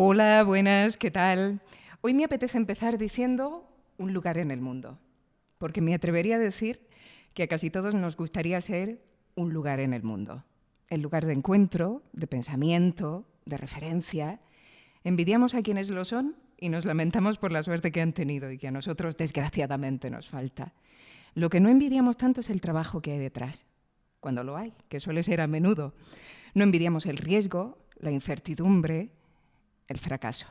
Hola, buenas, ¿qué tal? Hoy me apetece empezar diciendo un lugar en el mundo, porque me atrevería a decir que a casi todos nos gustaría ser un lugar en el mundo. El lugar de encuentro, de pensamiento, de referencia. Envidiamos a quienes lo son y nos lamentamos por la suerte que han tenido y que a nosotros desgraciadamente nos falta. Lo que no envidiamos tanto es el trabajo que hay detrás, cuando lo hay, que suele ser a menudo. No envidiamos el riesgo, la incertidumbre, el fracaso.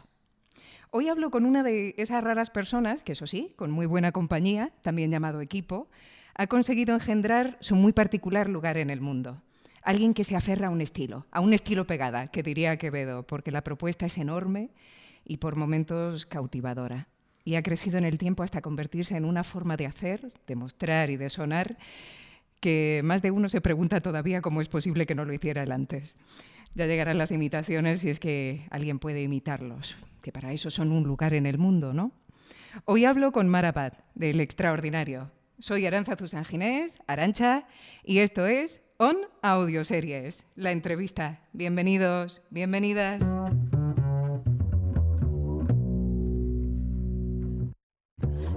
Hoy hablo con una de esas raras personas que, eso sí, con muy buena compañía, también llamado equipo, ha conseguido engendrar su muy particular lugar en el mundo. Alguien que se aferra a un estilo pegada, que diría Quevedo, porque la propuesta es enorme y por momentos cautivadora. Y ha crecido en el tiempo hasta convertirse en una forma de hacer, de mostrar y de sonar que más de uno se pregunta todavía cómo es posible que no lo hiciera él antes. Ya llegarán las imitaciones si es que alguien puede imitarlos, que para eso son un lugar en el mundo, ¿no? Hoy hablo con Mar Abad, del Extraordinario. Soy Arantzazu San Ginés, Arantxa, y esto es On Audioseries, la entrevista. Bienvenidos, bienvenidas.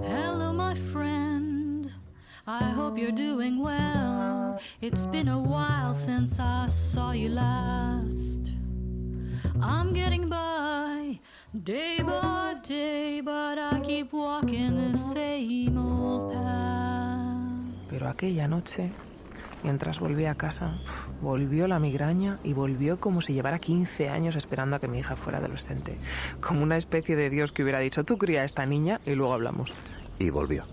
Hello, my friend. I hope you're doing well. It's been a while since I saw you last. I'm getting by day by day, but I keep walking the same old path. Pero aquella noche, mientras volvía a casa, volvió la migraña y volvió como si llevara 15 años esperando a que mi hija fuera adolescente. Como una especie de Dios que hubiera dicho, tú cría a esta niña y luego hablamos. Y volvió.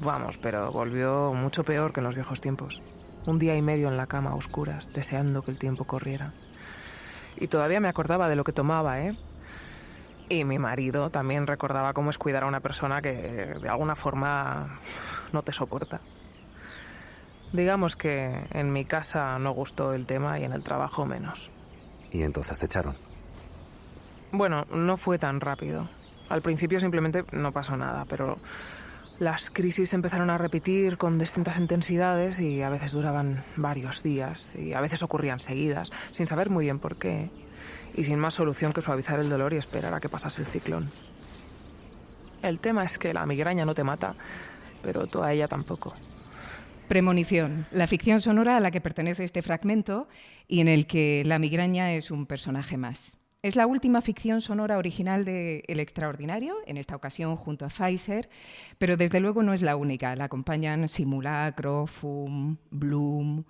Vamos, pero volvió mucho peor que en los viejos tiempos. Un día y medio en la cama a oscuras, deseando que el tiempo corriera. Y todavía me acordaba de lo que tomaba, ¿eh? Y mi marido también recordaba cómo es cuidar a una persona que de alguna forma no te soporta. Digamos que en mi casa no gustó el tema y en el trabajo menos. ¿Y entonces te echaron? Bueno, no fue tan rápido. Al principio simplemente no pasó nada, pero las crisis empezaron a repetir con distintas intensidades y a veces duraban varios días y a veces ocurrían seguidas, sin saber muy bien por qué y sin más solución que suavizar el dolor y esperar a que pasase el ciclón. El tema es que la migraña no te mata, pero tú a ella tampoco. Premonición, la ficción sonora a la que pertenece este fragmento y en el que la migraña es un personaje más. Es la última ficción sonora original de El Extraordinario, en esta ocasión junto a Pfizer, pero desde luego no es la única. La acompañan Simulacro, FUM, Bloom.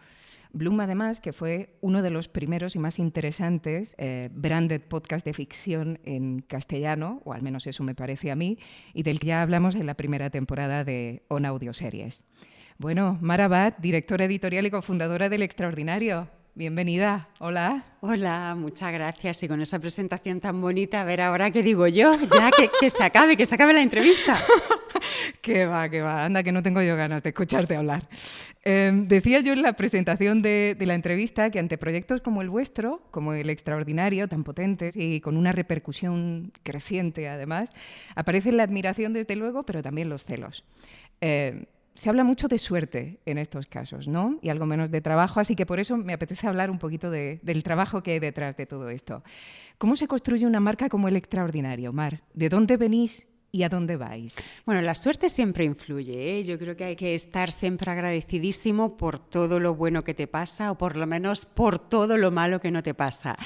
Bloom, además, que fue uno de los primeros y más interesantes branded podcast de ficción en castellano, o al menos eso me parece a mí, y del que ya hablamos en la primera temporada de On Audioseries. Bueno, Mar Abad, directora editorial y cofundadora del Extraordinario. Bienvenida, hola. Hola, muchas gracias. Y con esa presentación tan bonita, a ver ahora qué digo yo, ya que se acabe la entrevista. Que va, anda que no tengo yo ganas de escucharte hablar. Decía yo en la presentación de la entrevista que ante proyectos como el vuestro, como el Extraordinario, tan potentes y con una repercusión creciente además, aparece la admiración desde luego, pero también los celos. Se habla mucho de suerte en estos casos, ¿no? Y algo menos de trabajo, así que por eso me apetece hablar un poquito del trabajo que hay detrás de todo esto. ¿Cómo se construye una marca como El Extraordinario, Mar? ¿De dónde venís y a dónde vais? Bueno, la suerte siempre influye, ¿eh? Yo creo que hay que estar siempre agradecidísimo por todo lo bueno que te pasa o por lo menos por todo lo malo que no te pasa.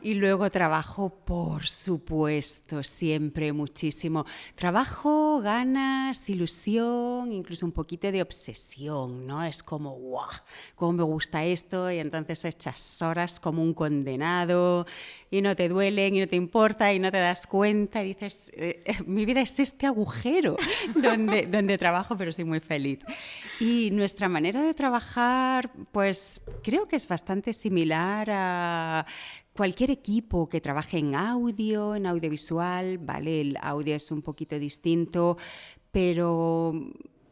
Y luego trabajo, por supuesto, siempre muchísimo. Trabajo, ganas, ilusión, incluso un poquito de obsesión, ¿no? Es como, ¡guau! ¿Cómo me gusta esto? Y entonces echas horas como un condenado y no te duelen y no te importa y no te das cuenta y dices, mi vida es este agujero donde trabajo, pero soy muy feliz. Y nuestra manera de trabajar, pues creo que es bastante similar a cualquier equipo que trabaje en audio, en audiovisual, ¿vale? El audio es un poquito distinto, pero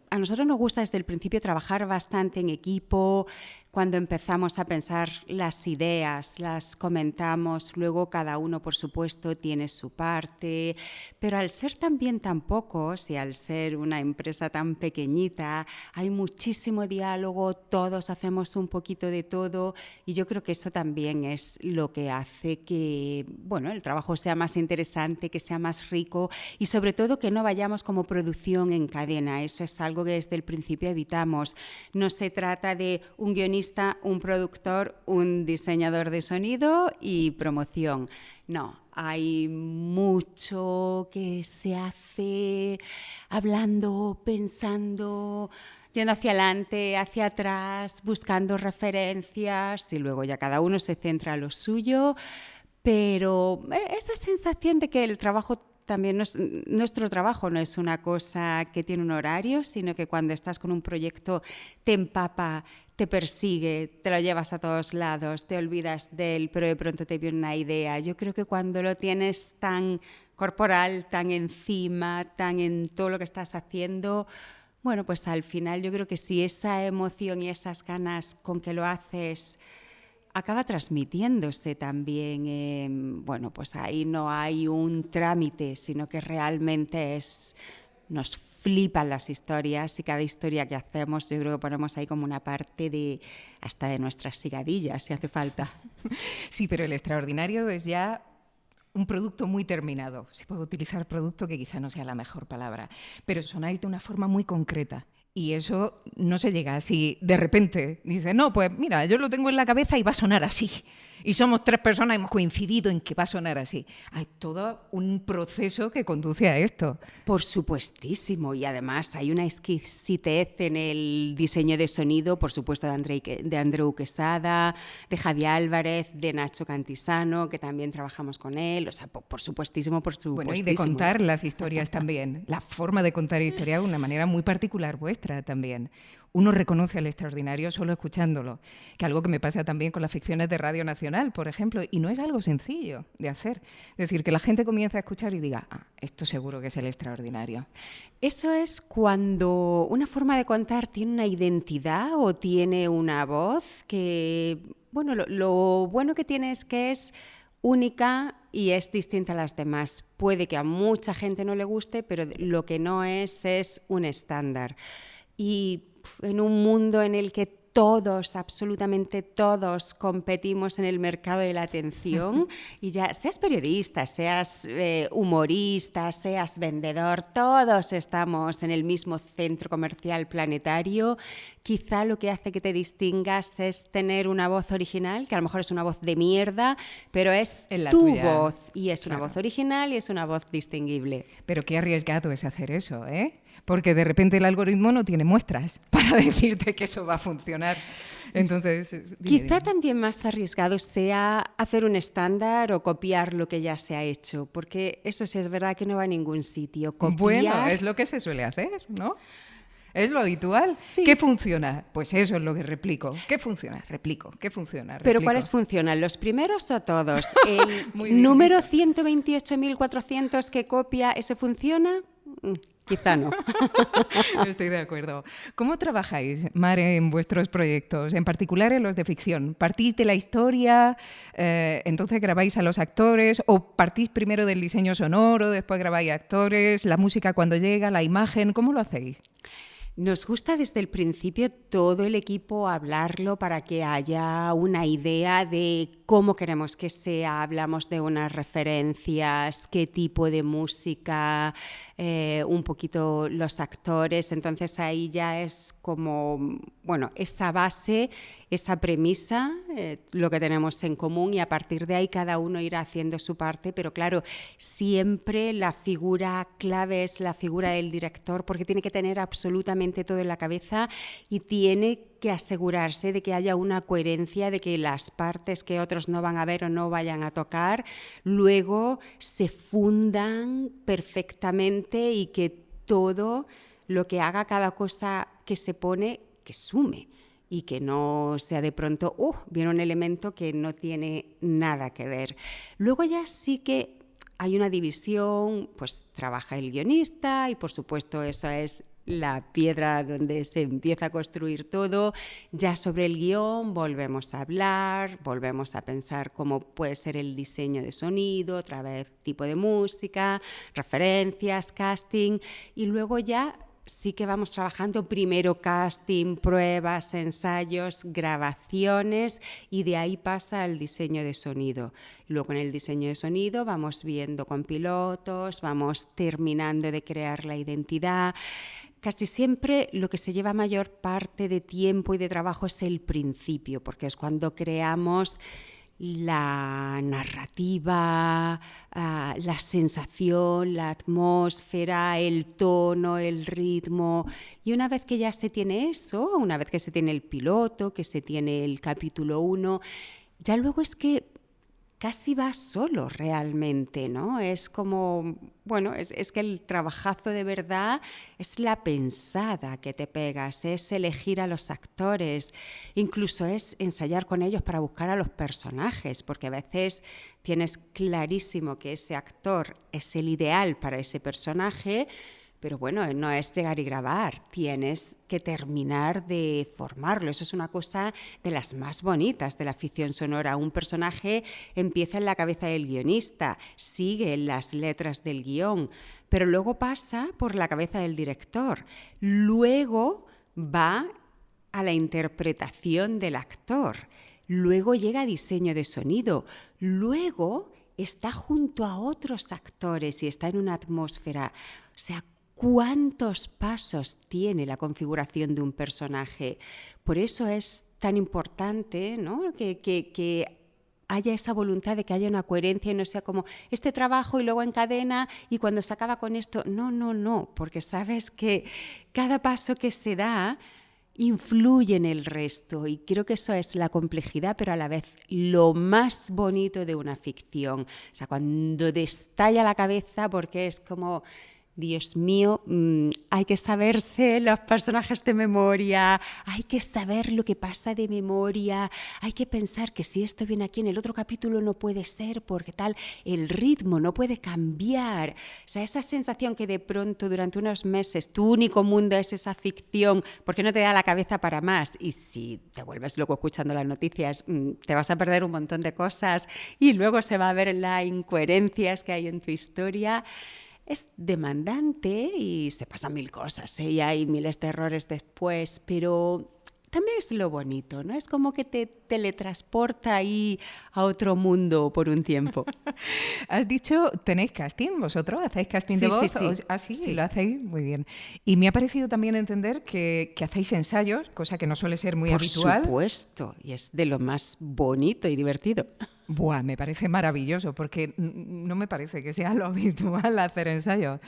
a nosotros nos gusta desde el principio trabajar bastante en equipo. cuando empezamos a pensar las ideas, las comentamos, luego cada uno, por supuesto, tiene su parte, pero al ser también tan pocos y al ser una empresa tan pequeñita, hay muchísimo diálogo, todos hacemos un poquito de todo y yo creo que eso también es lo que hace que, bueno, el trabajo sea más interesante, que sea más rico y sobre todo que no vayamos como producción en cadena. Eso es algo que desde el principio evitamos. No se trata de un guionista, un productor, un diseñador de sonido y promoción. No, hay mucho que se hace hablando, pensando, yendo hacia adelante, hacia atrás, buscando referencias y luego ya cada uno se centra en lo suyo. Pero esa sensación de que el trabajo también nuestro trabajo no es una cosa que tiene un horario, sino que cuando estás con un proyecto te empapa, te persigue, te lo llevas a todos lados, te olvidas de él, pero de pronto te viene una idea. Yo creo que cuando lo tienes tan corporal, tan encima, tan en todo lo que estás haciendo, bueno, pues al final yo creo que si esa emoción y esas ganas con que lo haces acaba transmitiéndose también, bueno, pues ahí no hay un trámite, sino que realmente nos flipan las historias y cada historia que hacemos yo creo que ponemos ahí como una parte hasta de nuestras sigadillas, si hace falta. Sí, pero el extraordinario es ya un producto muy terminado. Si puedo utilizar producto, que quizá no sea la mejor palabra, pero sonáis de una forma muy concreta. Y eso no se llega así de repente. Dice, no, pues mira, yo lo tengo en la cabeza y va a sonar así. Y somos 3 personas y hemos coincidido en que va a sonar así. Hay todo un proceso que conduce a esto. Por supuestísimo. Y además hay una exquisitez en el diseño de sonido, por supuesto, de Andreu Quesada, de Javi Álvarez, de Nacho Cantisano, que también trabajamos con él. O sea, por supuestísimo, por supuestísimo. Bueno, y de contar las historias también. La forma de contar historias de una manera muy particular vuestra también. Uno reconoce al extraordinario solo escuchándolo, que algo que me pasa también con las ficciones de Radio Nacional, por ejemplo, y no es algo sencillo de hacer. Es decir, que la gente comienza a escuchar y diga, esto seguro que es el extraordinario. Eso es cuando una forma de contar tiene una identidad o tiene una voz que, bueno, lo bueno que tiene es que es única y es distinta a las demás. Puede que a mucha gente no le guste, pero lo que no es un estándar. Y en un mundo en el que todos, absolutamente todos, competimos en el mercado de la atención y ya seas periodista, seas humorista, seas vendedor, todos estamos en el mismo centro comercial planetario. Quizá lo que hace que te distingas es tener una voz original, que a lo mejor es una voz de mierda, pero es tu voz y es una voz original y es una voz distinguible. Pero qué arriesgado es hacer eso, ¿eh? Porque de repente el algoritmo no tiene muestras para decirte que eso va a funcionar. Entonces, quizá también más arriesgado sea hacer un estándar o copiar lo que ya se ha hecho, porque eso sí es verdad que no va a ningún sitio. Copiar... Bueno, es lo que se suele hacer, ¿no? Es lo habitual. Sí. ¿Qué funciona? Pues eso es lo que replico. ¿Qué funciona? Replico. ¿Qué funciona? Replico. ¿Pero cuáles funcionan? ¿Los primeros o todos? ¿El número 128.400 que copia, ese funciona? Quizá no. Estoy de acuerdo. ¿Cómo trabajáis, Mare, en vuestros proyectos, en particular en los de ficción? ¿Partís de la historia, entonces grabáis a los actores, o partís primero del diseño sonoro, después grabáis actores, la música cuando llega, la imagen? ¿Cómo lo hacéis? Nos gusta desde el principio todo el equipo hablarlo para que haya una idea de cómo queremos que sea, hablamos de unas referencias, qué tipo de música, un poquito los actores, entonces ahí ya es como, bueno, esa base, esa premisa, lo que tenemos en común y a partir de ahí cada uno irá haciendo su parte, pero claro, siempre la figura clave es la figura del director porque tiene que tener absolutamente todo en la cabeza y tiene que asegurarse de que haya una coherencia, de que las partes que otros no van a ver o no vayan a tocar, luego se fundan perfectamente y que todo lo que haga cada cosa que se pone, que sume y que no sea de pronto, viene un elemento que no tiene nada que ver. Luego ya sí que hay una división, pues trabaja el guionista y por supuesto eso es la piedra donde se empieza a construir todo. Ya sobre el guión volvemos a hablar, volvemos a pensar cómo puede ser el diseño de sonido, otra vez tipo de música, referencias, casting, y luego ya sí que vamos trabajando primero casting, pruebas, ensayos, grabaciones, y de ahí pasa al diseño de sonido. Luego en el diseño de sonido vamos viendo con pilotos, vamos terminando de crear la identidad. Casi siempre lo que se lleva mayor parte de tiempo y de trabajo es el principio, porque es cuando creamos la narrativa, la sensación, la atmósfera, el tono, el ritmo. Y una vez que ya se tiene eso, una vez que se tiene el piloto, que se tiene el capítulo 1, ya luego es que casi va solo realmente, ¿no? Es como, bueno, es que el trabajazo de verdad es la pensada que te pegas, es elegir a los actores, incluso es ensayar con ellos para buscar a los personajes, porque a veces tienes clarísimo que ese actor es el ideal para ese personaje, pero bueno, no es llegar y grabar, tienes que terminar de formarlo. Eso es una cosa de las más bonitas de la ficción sonora. Un personaje empieza en la cabeza del guionista, sigue en las letras del guión, pero luego pasa por la cabeza del director. Luego va a la interpretación del actor. Luego llega a diseño de sonido. Luego está junto a otros actores y está en una atmósfera. O sea, ¿cuántos pasos tiene la configuración de un personaje? Por eso es tan importante, ¿no?, que haya esa voluntad de que haya una coherencia y no sea como este trabajo y luego encadena y cuando se acaba con esto. No, porque sabes que cada paso que se da influye en el resto, y creo que eso es la complejidad, pero a la vez lo más bonito de una ficción. O sea, cuando te estalla la cabeza, porque es como, Dios mío, hay que saberse los personajes de memoria, hay que saber lo que pasa de memoria, hay que pensar que si esto viene aquí en el otro capítulo no puede ser porque tal, el ritmo no puede cambiar. O sea, esa sensación que de pronto durante unos meses tu único mundo es esa ficción porque no te da la cabeza para más, y si te vuelves loco escuchando las noticias te vas a perder un montón de cosas y luego se va a ver las incoherencias que hay en tu historia. Es demandante y se pasan mil cosas, ¿eh? Y hay miles de errores después, pero también es lo bonito, ¿no? Es como que te teletransporta ahí a otro mundo por un tiempo. Has dicho, ¿tenéis casting vosotros? ¿Hacéis casting de voz? Sí. Sí, lo hacéis muy bien. Y me ha parecido también entender que hacéis ensayos, cosa que no suele ser muy habitual. Por supuesto, y es de lo más bonito y divertido. Buah, me parece maravilloso, porque no me parece que sea lo habitual hacer ensayos.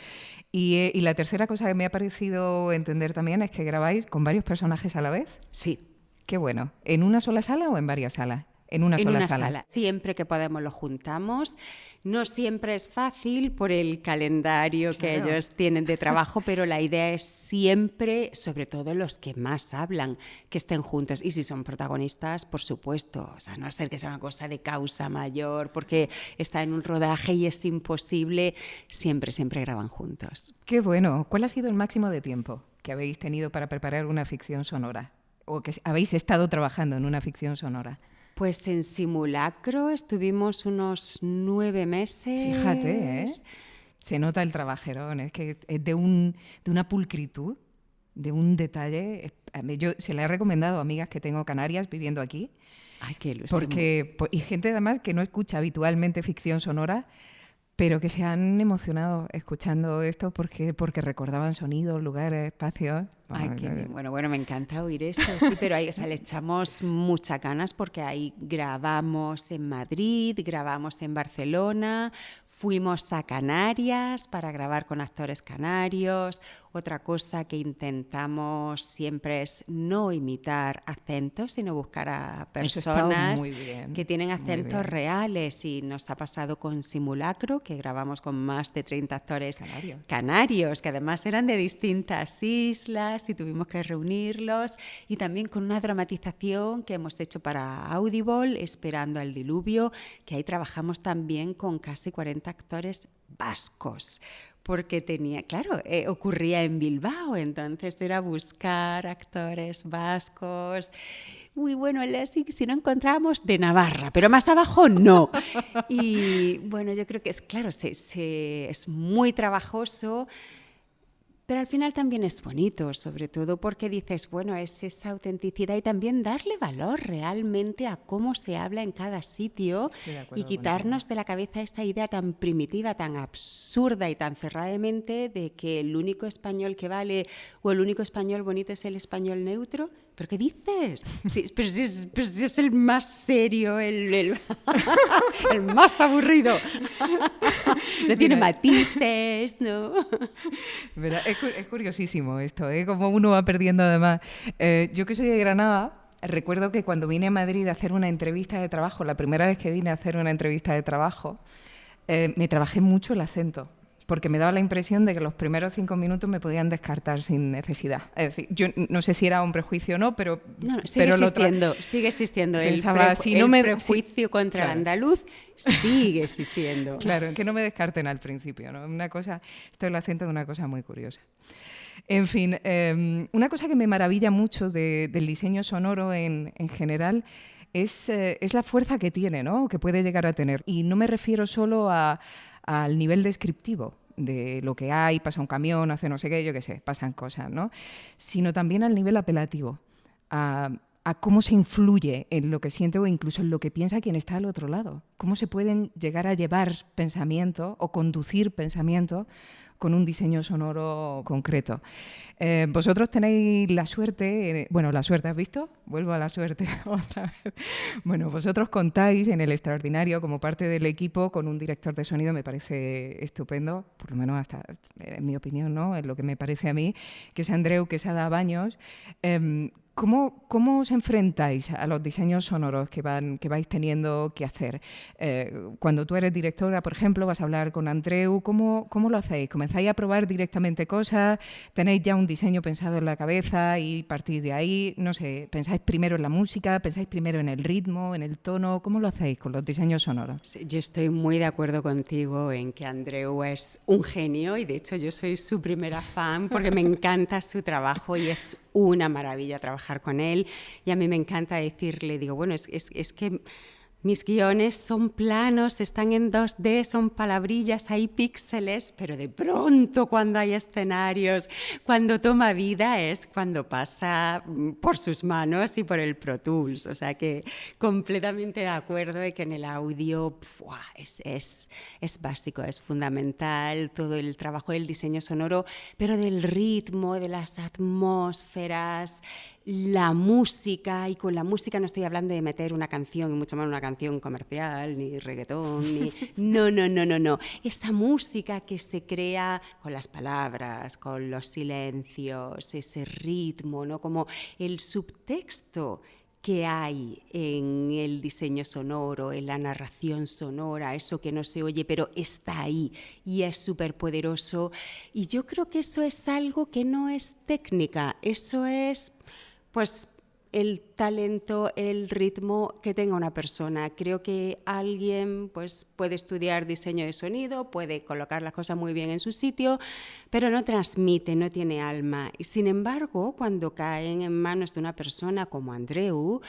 Y la tercera cosa que me ha parecido entender también es que grabáis con varios personajes a la vez. Sí. Qué bueno. ¿En una sola sala o en varias salas? En una sola sala. Siempre que podemos lo juntamos. No siempre es fácil por el calendario que ellos tienen de trabajo, pero la idea es siempre, sobre todo los que más hablan, que estén juntos. Y si son protagonistas, por supuesto. O sea, no ser que sea una cosa de causa mayor, porque está en un rodaje y es imposible. Siempre graban juntos. Qué bueno. ¿Cuál ha sido el máximo de tiempo que habéis tenido para preparar una ficción sonora? ¿O que habéis estado trabajando en una ficción sonora? Pues en Simulacro estuvimos unos 9 meses. Fíjate, ¿eh? Se nota el trabajerón, es que es de una pulcritud, de un detalle. Yo se le he recomendado a amigas que tengo canarias viviendo aquí. Ay, qué ilusión. Y gente además que no escucha habitualmente ficción sonora, pero que se han emocionado escuchando esto porque recordaban sonidos, lugares, espacios. Ay, qué bien. Bueno, me encanta oír eso, sí, pero ahí, o sea, le echamos muchas ganas porque ahí grabamos en Madrid, grabamos en Barcelona, fuimos a Canarias para grabar con actores canarios. Otra cosa que intentamos siempre es no imitar acentos, sino buscar a personas que tienen acentos reales, y nos ha pasado con Simulacro, que grabamos con más de 30 actores canarios, que además eran de distintas islas, días y tuvimos que reunirlos, y también con una dramatización que hemos hecho para Audible, Esperando al diluvio, que ahí trabajamos también con casi 40 actores vascos, porque ocurría en Bilbao, entonces era buscar actores vascos. Uy, bueno, si no encontramos de Navarra, pero más abajo no. Y bueno, yo creo que es muy trabajoso, pero al final también es bonito, sobre todo porque dices, bueno, es esa autenticidad y también darle valor realmente a cómo se habla en cada sitio y quitarnos de la cabeza esta idea tan primitiva, tan absurda y tan cerrada de mente de que el único español que vale o el único español bonito es el español neutro. ¿Pero qué dices? Sí, pero si es el más serio, el más aburrido. No tiene matices, ¿no? Verá, es curiosísimo esto, ¿eh? Como uno va perdiendo además. Yo que soy de Granada, recuerdo que cuando vine a Madrid a hacer una entrevista de trabajo, la primera vez que vine a hacer una entrevista de trabajo, me trabajé mucho el acento, porque me daba la impresión de que los primeros 5 minutos me podían descartar sin necesidad. Es decir, yo no sé si era un prejuicio o no, pero... No, sigue existiendo. Pensaba, el prejuicio contra el andaluz sigue existiendo. Claro, que no me descarten al principio, ¿no? Esto del acento es una cosa muy curiosa. En fin, una cosa que me maravilla mucho del diseño sonoro en general es la fuerza que tiene, ¿no? Que puede llegar a tener. Y no me refiero solo al nivel descriptivo de lo que hay, pasa un camión, hace no sé qué, yo qué sé, pasan cosas, ¿no? Sino también al nivel apelativo, a cómo se influye en lo que siente o incluso en lo que piensa quien está al otro lado. Cómo se pueden llegar a llevar pensamiento o conducir pensamiento con un diseño sonoro concreto. Vosotros tenéis la suerte, la suerte, ¿has visto? Vuelvo a la suerte otra vez. Bueno, vosotros contáis en El Extraordinario como parte del equipo con un director de sonido, me parece estupendo, por lo menos hasta en mi opinión, ¿no? Es lo que me parece a mí, que es Andreu Quesada Baños. ¿Cómo os enfrentáis a los diseños sonoros que vais teniendo que hacer? Cuando tú eres directora, por ejemplo, vas a hablar con Andreu, ¿cómo lo hacéis? ¿Comenzáis a probar directamente cosas? ¿Tenéis ya un diseño pensado en la cabeza y partís de ahí? No sé, ¿pensáis primero en la música? ¿Pensáis primero en el ritmo, en el tono? ¿Cómo lo hacéis con los diseños sonoros? Sí, yo estoy muy de acuerdo contigo en que Andreu es un genio y de hecho yo soy su primera fan porque me encanta su trabajo y es una maravilla trabajar con él, y a mí me encanta decirle, digo, bueno, es que mis guiones son planos, están en 2D, son palabrillas, hay píxeles, pero de pronto cuando hay escenarios, cuando toma vida es cuando pasa por sus manos y por el Pro Tools. O sea que completamente de acuerdo de que en el audio es básico, es fundamental todo el trabajo del diseño sonoro, pero del ritmo, de las atmósferas, la música, y con la música no estoy hablando de meter una canción, y mucho más una canción comercial, ni reggaetón, ni... No. Esa música que se crea con las palabras, con los silencios, ese ritmo, ¿no? Como el subtexto que hay en el diseño sonoro, en la narración sonora, eso que no se oye, pero está ahí y es súper poderoso. Y yo creo que eso es algo que no es técnica, eso es... pues el talento, el ritmo que tenga una persona. Creo que alguien pues, puede estudiar diseño de sonido, puede colocar las cosas muy bien en su sitio, pero no transmite, no tiene alma. Y sin embargo, cuando caen en manos de una persona como Andreu,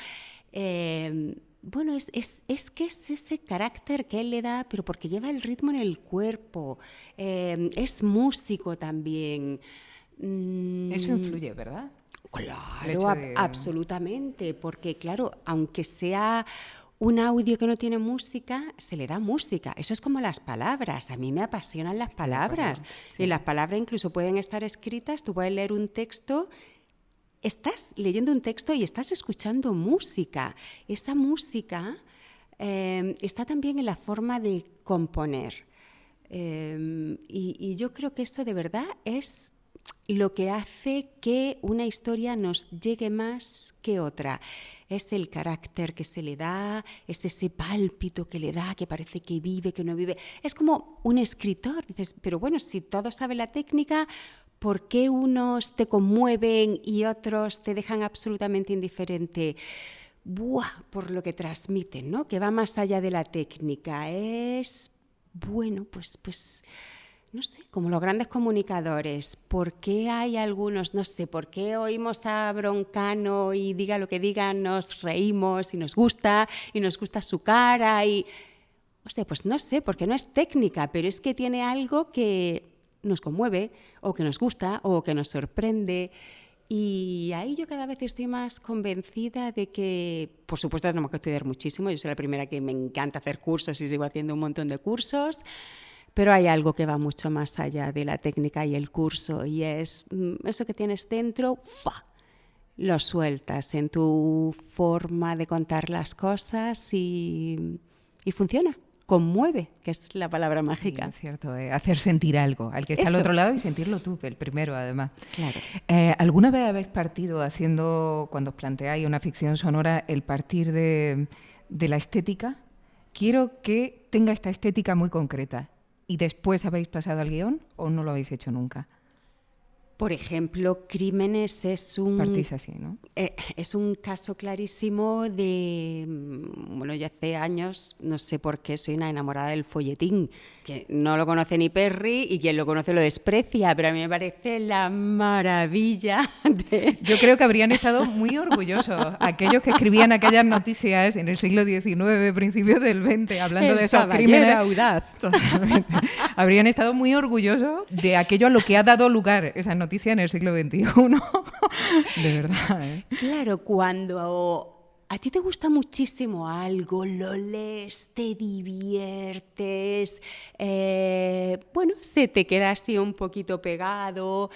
bueno, es que es ese carácter que él le da, pero porque lleva el ritmo en el cuerpo. Es músico también. Eso influye, ¿verdad? Claro, absolutamente, porque claro, aunque sea un audio que no tiene música, se le da música. Eso es como las palabras. A mí me apasionan las palabras. Sí. Y las palabras incluso pueden estar escritas, tú puedes leer un texto, estás leyendo un texto y estás escuchando música. Esa música está también en la forma de componer. Y yo creo que eso de verdad es lo que hace que una historia nos llegue más que otra. Es el carácter que se le da, es ese pálpito que le da, que parece que vive, que no vive. Es como un escritor. Dices, pero bueno, si todos saben la técnica, ¿Por qué unos te conmueven y otros te dejan absolutamente indiferente? Por lo que transmiten, ¿no? Que va más allá de la técnica. Es, bueno, pues no sé, como los grandes comunicadores. ¿Por qué hay algunos, no sé, por qué oímos a Broncano y diga lo que diga, nos reímos y nos gusta su cara y... Hostia, pues no sé, porque no es técnica, pero es que tiene algo que nos conmueve o que nos gusta o que nos sorprende. Y ahí yo cada vez estoy más convencida de que, por supuesto, tenemos que estudiar muchísimo. Yo soy la primera que me encanta hacer cursos y sigo haciendo un montón de cursos, pero hay algo que va mucho más allá de la técnica y el curso, y es eso que tienes dentro, lo sueltas en tu forma de contar las cosas y funciona. Conmueve, que es la palabra mágica. Sí, es cierto, hacer sentir algo al que está al otro lado y sentirlo tú, el primero además. Claro. ¿Alguna vez habéis partido haciendo, cuando os planteáis una ficción sonora, el partir de la estética? Quiero que tenga esta estética muy concreta. ¿Y después habéis pasado al guión o no lo habéis hecho nunca? Por ejemplo, Crímenes es un... Partís así, ¿no? Es un caso clarísimo de... Bueno, yo hace años, no sé por qué, soy una enamorada del folletín, que no lo conoce ni Perry y quien lo conoce lo desprecia, pero a mí me parece la maravilla de... Yo creo que habrían estado muy orgullosos aquellos que escribían aquellas noticias en el siglo XIX, principios del XX, hablando de esos crímenes. Audaz. Totalmente. Habrían estado muy orgullosos de aquello a lo que ha dado lugar esa noticia en el siglo XXI. De verdad, ¿eh? Claro, cuando a ti te gusta muchísimo algo, lo lees, te diviertes, bueno, se te queda así un poquito pegado.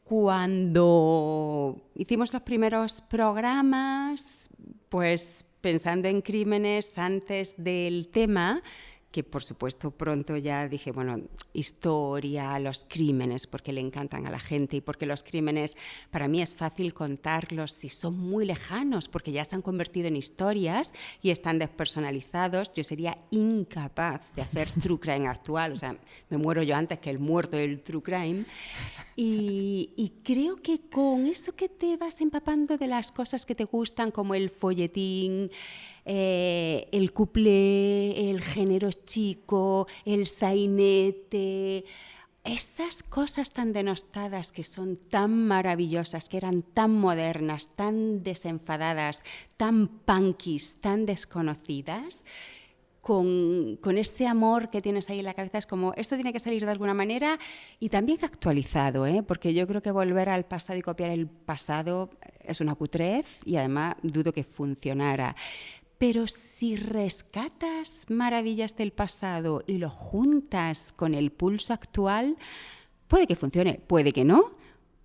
Cuando hicimos los primeros programas, pues pensando en Crímenes antes del tema, que por supuesto pronto ya dije, bueno, historia, los crímenes, porque le encantan a la gente y porque los crímenes para mí es fácil contarlos si son muy lejanos, porque ya se han convertido en historias y están despersonalizados. Yo sería incapaz de hacer true crime actual, o sea, me muero yo antes que el muerto del true crime. Y creo que con eso que te vas empapando de las cosas que te gustan, como el folletín, el cuplé, el género chico, el sainete, esas cosas tan denostadas que son tan maravillosas, que eran tan modernas, tan desenfadadas, tan punkis, tan desconocidas, con ese amor que tienes ahí en la cabeza, es como, esto tiene que salir de alguna manera y también actualizado, porque yo creo que volver al pasado y copiar el pasado es una cutrez y además dudo que funcionara. Pero si rescatas maravillas del pasado y lo juntas con el pulso actual, puede que funcione, puede que no,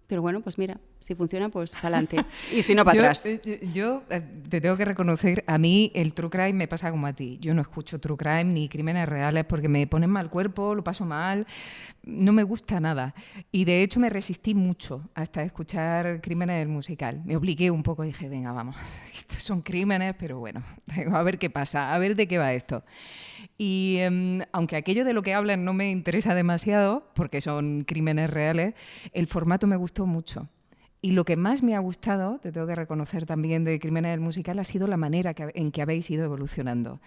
pero bueno, pues mira, si funciona, pues para adelante. Y si no, para atrás. Yo te tengo que reconocer, a mí el true crime me pasa como a ti. Yo no escucho true crime ni crímenes reales porque me ponen mal cuerpo, lo paso mal, no me gusta nada. Y de hecho me resistí mucho hasta escuchar Crímenes del musical. Me obligué un poco y dije, venga, vamos, estos son crímenes, pero bueno, a ver qué pasa, a ver de qué va esto. Y aunque aquello de lo que hablan no me interesa demasiado, porque son crímenes reales, el formato me gustó mucho. Y lo que más me ha gustado, te tengo que reconocer también de Crímenes del musical, ha sido la manera en que habéis ido evolucionando.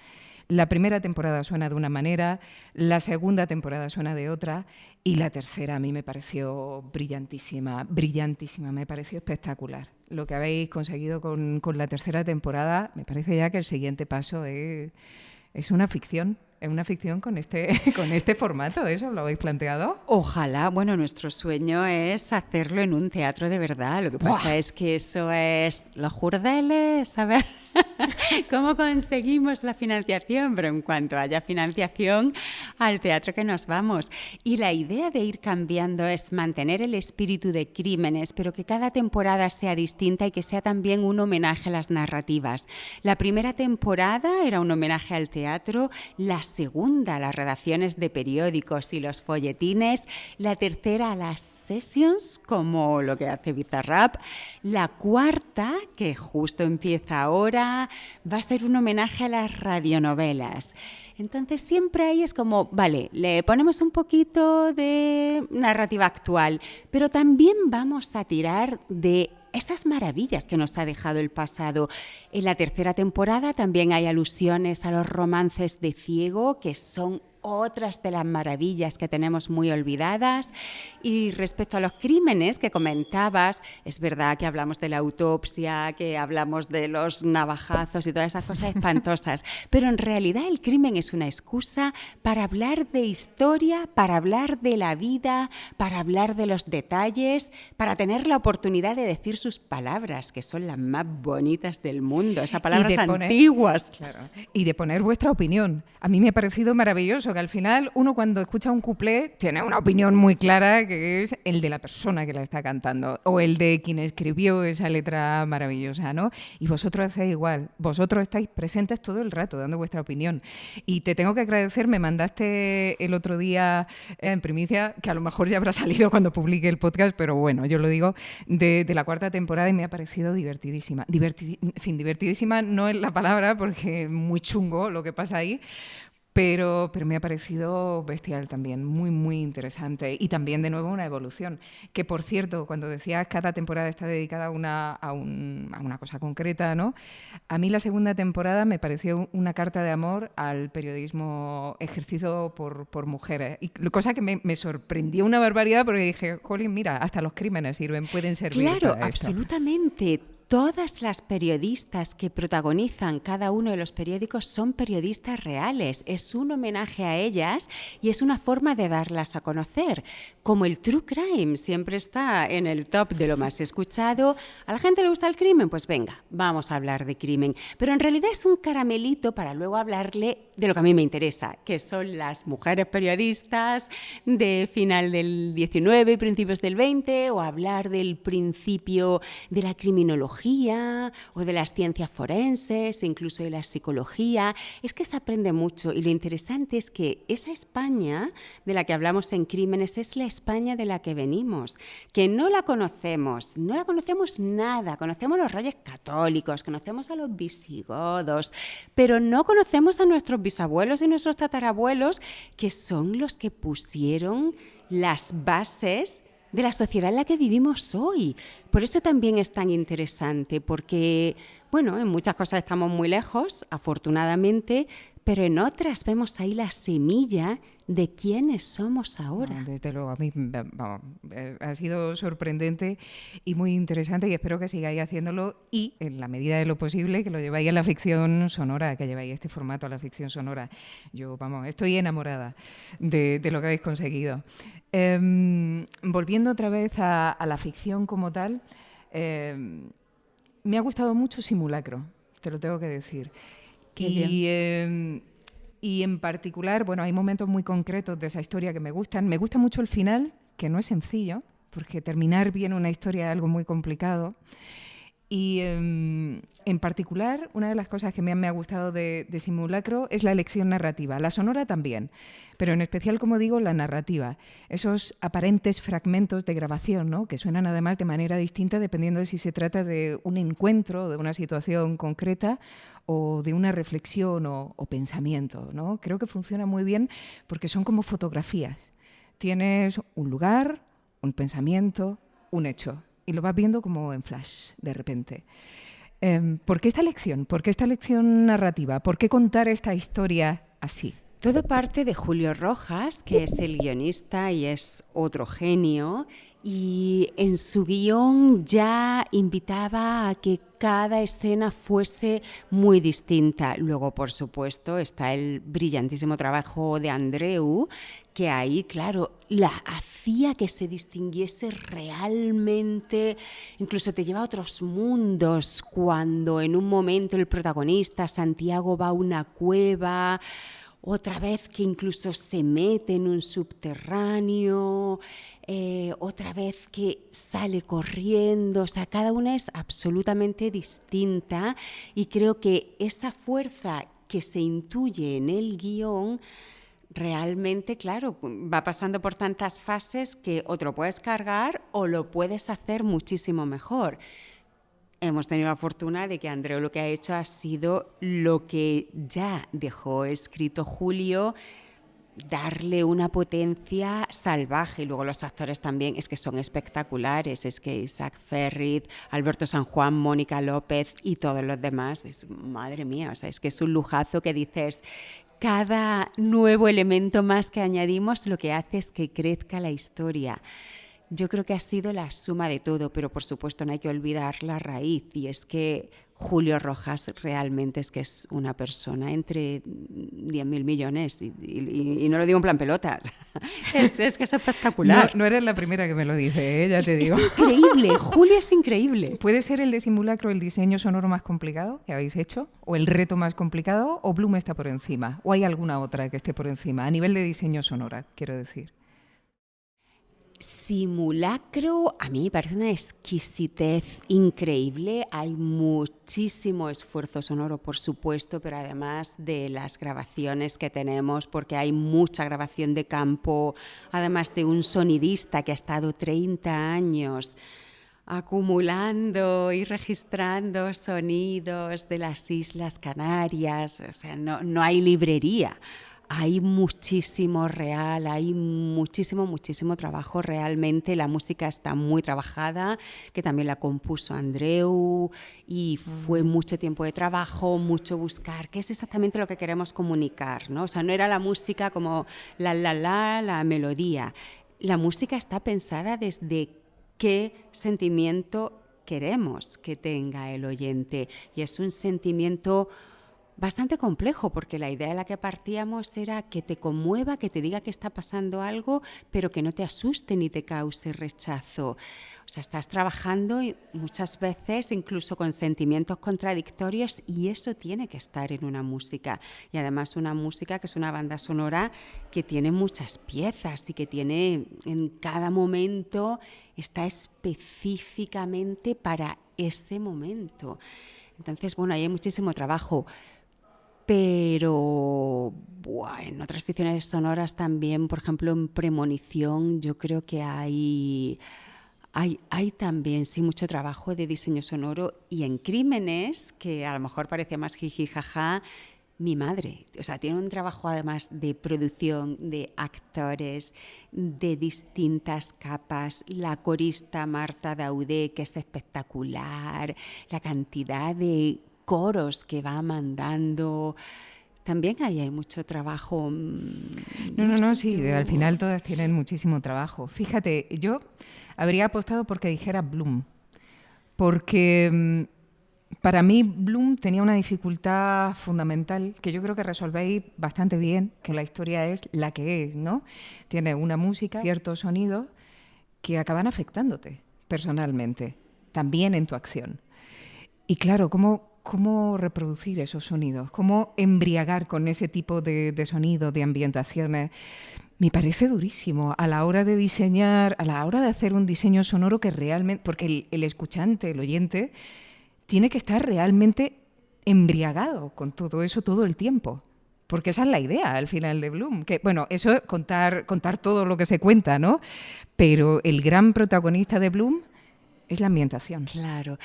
La primera temporada suena de una manera, la segunda temporada suena de otra y la tercera a mí me pareció brillantísima, me pareció espectacular. Lo que habéis conseguido con la tercera temporada, me parece ya que el siguiente paso es una ficción. Es una ficción con este formato, ¿eso lo habéis planteado? Ojalá, bueno, nuestro sueño es hacerlo en un teatro de verdad. Lo que pasa es que eso es los jurdeles, a ver cómo conseguimos la financiación, pero en cuanto haya financiación, al teatro que nos vamos. Y la idea de ir cambiando es mantener el espíritu de Crímenes, pero que cada temporada sea distinta y que sea también un homenaje a las narrativas. La primera temporada era un homenaje al teatro, la segunda a las redacciones de periódicos y los folletines, la tercera a las sessions, como lo que hace Bizarrap, la cuarta, que justo empieza ahora, va a ser un homenaje a las radionovelas. Entonces siempre ahí es como, vale, le ponemos un poquito de narrativa actual, pero también vamos a tirar de esas maravillas que nos ha dejado el pasado. En la tercera temporada también hay alusiones a los romances de Ciego, que son otras de las maravillas que tenemos muy olvidadas. Y respecto a los crímenes que comentabas, es verdad que hablamos de la autopsia, que hablamos de los navajazos y todas esas cosas espantosas, pero en realidad el crimen es una excusa para hablar de historia, para hablar de la vida, para hablar de los detalles, para tener la oportunidad de decir sus palabras, que son las más bonitas del mundo, esas palabras antiguas. Claro, y de poner vuestra opinión. A mí me ha parecido maravilloso que al final uno cuando escucha un cuplé tiene una opinión muy clara, que es el de la persona que la está cantando o el de quien escribió esa letra maravillosa, ¿no? Y vosotros hacéis igual, vosotros estáis presentes todo el rato dando vuestra opinión. Y te tengo que agradecer, me mandaste el otro día en primicia, que a lo mejor ya habrá salido cuando publique el podcast, pero bueno, yo lo digo, de la cuarta temporada y me ha parecido divertidísima. Divertidísima no es la palabra porque es muy chungo lo que pasa ahí, pero me ha parecido bestial también, muy, muy interesante. Y también, de nuevo, una evolución. Que, por cierto, cuando decías cada temporada está dedicada a una cosa concreta, ¿no? A mí la segunda temporada me pareció una carta de amor al periodismo ejercido por mujeres. Y cosa que me sorprendió una barbaridad porque dije, jolín, mira, hasta los crímenes pueden servir Claro, para esto. absolutamente. Todas las periodistas que protagonizan cada uno de los periódicos son periodistas reales. Es un homenaje a ellas y es una forma de darlas a conocer. Como el true crime siempre está en el top de lo más escuchado. ¿A la gente le gusta el crimen? Pues venga, vamos a hablar de crimen. Pero en realidad es un caramelito para luego hablarle de lo que a mí me interesa, que son las mujeres periodistas de final del 19 y principios del 20, o hablar del principio de la criminología o de las ciencias forenses, incluso de la psicología. Es que se aprende mucho y lo interesante es que esa España de la que hablamos en Crímenes es la España de la que venimos, que no la conocemos nada, conocemos los reyes católicos, conocemos a los visigodos, pero no conocemos a nuestros bisabuelos y nuestros tatarabuelos, que son los que pusieron las bases de la sociedad en la que vivimos hoy. Por eso también es tan interesante, porque, bueno, en muchas cosas estamos muy lejos, afortunadamente, pero en otras vemos ahí la semilla de quiénes somos ahora. Desde luego, a mí ha sido sorprendente y muy interesante y espero que sigáis haciéndolo y, en la medida de lo posible, que lo lleváis a la ficción sonora, que lleváis este formato a la ficción sonora. Yo, estoy enamorada de lo que habéis conseguido. Volviendo otra vez a la ficción como tal, me ha gustado mucho Simulacro, te lo tengo que decir. Y en particular, bueno, hay momentos muy concretos de esa historia que me gustan. Me gusta mucho el final, que no es sencillo, porque terminar bien una historia es algo muy complicado. Y en particular, una de las cosas que me ha gustado de Simulacro es la elección narrativa. La sonora también, pero en especial, como digo, la narrativa. Esos aparentes fragmentos de grabación, ¿no?, que suenan además de manera distinta dependiendo de si se trata de un encuentro, de una situación concreta o de una reflexión o pensamiento, ¿no? Creo que funciona muy bien porque son como fotografías. Tienes un lugar, un pensamiento, un hecho. Y lo vas viendo como en flash, de repente. ¿Por qué esta elección? ¿Por qué esta elección narrativa? ¿Por qué contar esta historia así? Todo parte de Julio Rojas, que es el guionista y es otro genio, y en su guión ya invitaba a que cada escena fuese muy distinta. Luego, por supuesto, está el brillantísimo trabajo de Andreu, que ahí, claro, la hacía que se distinguiese realmente, incluso te lleva a otros mundos, cuando en un momento el protagonista, Santiago, va a una cueva, otra vez que incluso se mete en un subterráneo, otra vez que sale corriendo. O sea, cada una es absolutamente distinta y creo que esa fuerza que se intuye en el guión realmente, claro, va pasando por tantas fases que o te lo puedes cargar o lo puedes hacer muchísimo mejor. hemos tenido la fortuna de que Andreu lo que ha hecho ha sido lo que ya dejó escrito Julio, darle una potencia salvaje. Y luego los actores también es que son espectaculares, es que Isaac Ferrid, Alberto San Juan, Mónica López y todos los demás, madre mía, o sea, es que es un lujazo que dices, cada nuevo elemento más que añadimos lo que hace es que crezca la historia. Yo creo que ha sido la suma de todo, pero por supuesto no hay que olvidar la raíz, y es que Julio Rojas realmente es que es una persona entre 10.000 millones, y no lo digo en plan pelotas, es que es espectacular. No eres la primera que me lo dice, ya te digo. Es increíble, Julio es increíble. ¿Puede ser el de Simulacro el diseño sonoro más complicado que habéis hecho? ¿O el reto más complicado? ¿O Bloom está por encima? ¿O hay alguna otra que esté por encima? A nivel de diseño sonora, quiero decir. Simulacro a mí me parece una exquisitez increíble. Hay muchísimo esfuerzo sonoro, por supuesto, pero además de las grabaciones que tenemos, porque hay mucha grabación de campo, además de un sonidista que ha estado 30 años acumulando y registrando sonidos de las Islas Canarias. O sea, no hay librería. Hay muchísimo real, hay muchísimo trabajo realmente. La música está muy trabajada, que también la compuso Andreu, y fue mucho tiempo de trabajo, mucho buscar qué es exactamente lo que queremos comunicar, ¿no? O sea, no era la música como la melodía. La música está pensada desde qué sentimiento queremos que tenga el oyente, y es un sentimiento bastante complejo, porque la idea de la que partíamos era que te conmueva, que te diga que está pasando algo, pero que no te asuste ni te cause rechazo. O sea, estás trabajando y muchas veces incluso con sentimientos contradictorios, y eso tiene que estar en una música. Y además una música que es una banda sonora que tiene muchas piezas y que tiene en cada momento, está específicamente para ese momento. Entonces, bueno, ahí hay muchísimo trabajo. Pero en otras ficciones sonoras también, por ejemplo en Premonición, yo creo que hay también sí mucho trabajo de diseño sonoro. Y en Crímenes, que a lo mejor parece más jiji jaja, mi madre, o sea, tiene un trabajo además de producción, de actores, de distintas capas, la corista Marta Daudé, que es espectacular, la cantidad de coros que va mandando. También ahí hay mucho trabajo. No, sí, al final todas tienen muchísimo trabajo. Fíjate, yo habría apostado porque dijera Bloom, porque para mí Bloom tenía una dificultad fundamental que yo creo que resolvéis bastante bien, que la historia es la que es, ¿no? Tiene una música, ciertos sonidos que acaban afectándote personalmente, también en tu acción. Y claro, ¿cómo reproducir esos sonidos? ¿Cómo embriagar con ese tipo de sonido, de ambientaciones? Me parece durísimo a la hora de diseñar, a la hora de hacer un diseño sonoro que realmente... Porque el escuchante, el oyente, tiene que estar realmente embriagado con todo eso todo el tiempo. Porque esa es la idea al final de Bloom. Que, bueno, eso es contar todo lo que se cuenta, ¿no? Pero el gran protagonista de Bloom es la ambientación. Claro,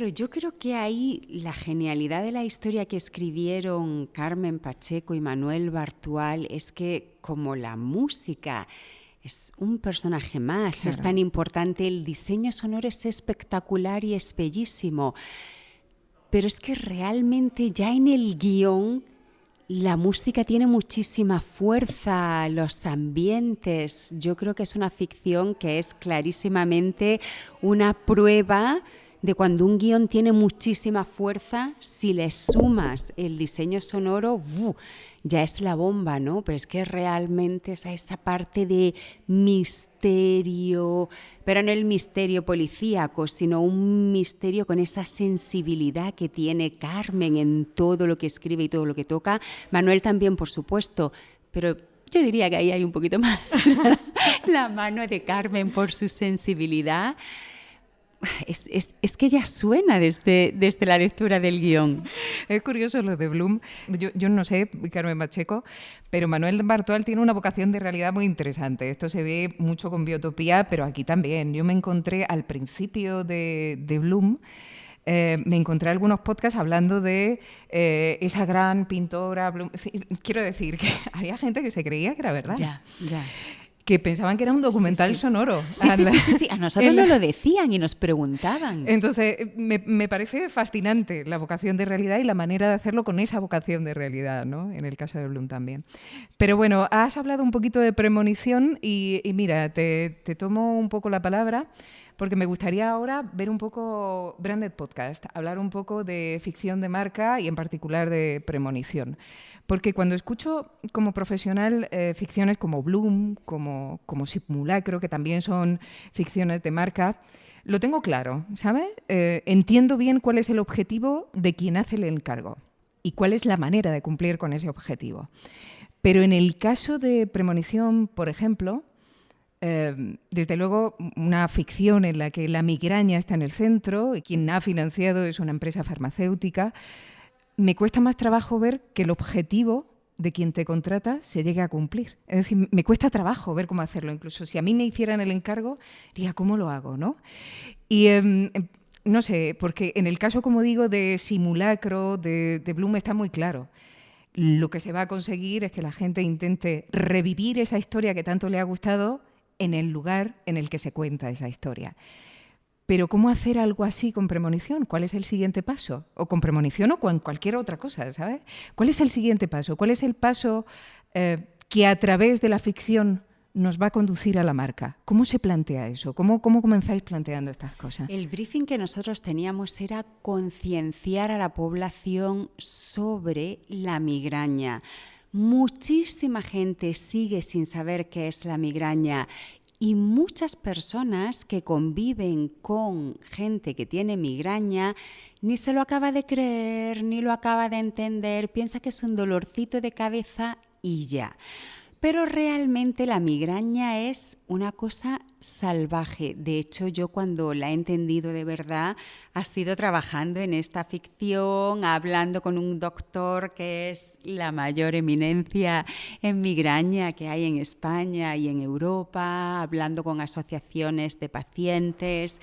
yo creo que ahí la genialidad de la historia que escribieron Carmen Pacheco y Manuel Bartual es que, como la música es un personaje más, claro, es tan importante, el diseño sonoro es espectacular y es bellísimo, pero es que realmente ya en el guión la música tiene muchísima fuerza, los ambientes. Yo creo que es una ficción que es clarísimamente una prueba de cuando un guión tiene muchísima fuerza, si le sumas el diseño sonoro, ya es la bomba, ¿no? Pero es que realmente esa parte de misterio, pero no el misterio policíaco, sino un misterio con esa sensibilidad que tiene Carmen en todo lo que escribe y todo lo que toca. Manuel también, por supuesto, pero yo diría que ahí hay un poquito más la mano de Carmen por su sensibilidad. Es que ya suena desde la lectura del guión. Es curioso lo de Bloom. Yo no sé, Carmen Pacheco, pero Manuel Bartual tiene una vocación de realidad muy interesante. Esto se ve mucho con Biotopía, pero aquí también. Yo me encontré al principio de Bloom me encontré algunos podcasts hablando de esa gran pintora. Quiero decir que había gente que se creía que era verdad. Ya. Que pensaban que era un documental sonoro. Sí. A nosotros nos lo decían y nos preguntaban. Entonces, me parece fascinante la vocación de realidad y la manera de hacerlo con esa vocación de realidad, ¿no? En el caso de Bloom también. Pero bueno, has hablado un poquito de premonición y mira, te tomo un poco la palabra porque me gustaría ahora ver un poco Branded Podcast, hablar un poco de ficción de marca y en particular de premonición. Porque cuando escucho como profesional ficciones como Bloom, como Simulacro, que también son ficciones de marca, lo tengo claro, ¿sabes? Entiendo bien cuál es el objetivo de quien hace el encargo y cuál es la manera de cumplir con ese objetivo. Pero en el caso de premonición, por ejemplo, desde luego una ficción en la que la migraña está en el centro y quien ha financiado es una empresa farmacéutica, me cuesta más trabajo ver que el objetivo de quien te contrata se llegue a cumplir. Es decir, me cuesta trabajo ver cómo hacerlo. Incluso si a mí me hicieran el encargo, diría, ¿cómo lo hago, no? Y no sé, porque en el caso, como digo, de Simulacro, de Bloom, está muy claro. Lo que se va a conseguir es que la gente intente revivir esa historia que tanto le ha gustado en el lugar en el que se cuenta esa historia. Pero ¿cómo hacer algo así con premonición? ¿Cuál es el siguiente paso? O con premonición o con cualquier otra cosa, ¿sabes? ¿Cuál es el siguiente paso? ¿Cuál es el paso que a través de la ficción nos va a conducir a la marca? ¿Cómo se plantea eso? ¿Cómo comenzáis planteando estas cosas? El briefing que nosotros teníamos era concienciar a la población sobre la migraña. Muchísima gente sigue sin saber qué es la migraña. Y muchas personas que conviven con gente que tiene migraña ni se lo acaba de creer, ni lo acaba de entender, piensa que es un dolorcito de cabeza y ya. Pero realmente la migraña es una cosa salvaje. De hecho, yo cuando la he entendido de verdad ha sido trabajando en esta ficción, hablando con un doctor que es la mayor eminencia en migraña que hay en España y en Europa, hablando con asociaciones de pacientes.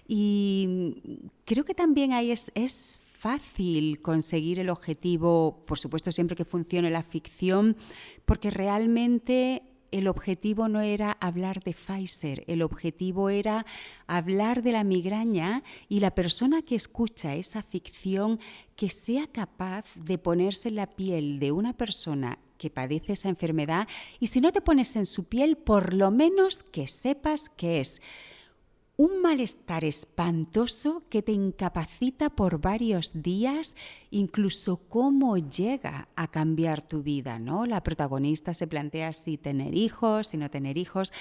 Y creo que también ahí es fácil conseguir el objetivo, por supuesto siempre que funcione la ficción, porque realmente el objetivo no era hablar de Pfizer, el objetivo era hablar de la migraña y la persona que escucha esa ficción que sea capaz de ponerse en la piel de una persona que padece esa enfermedad y si no te pones en su piel, por lo menos que sepas que es un malestar espantoso que te incapacita por varios días, incluso cómo llega a cambiar tu vida, ¿no? La protagonista se plantea si tener hijos, si no tener hijos.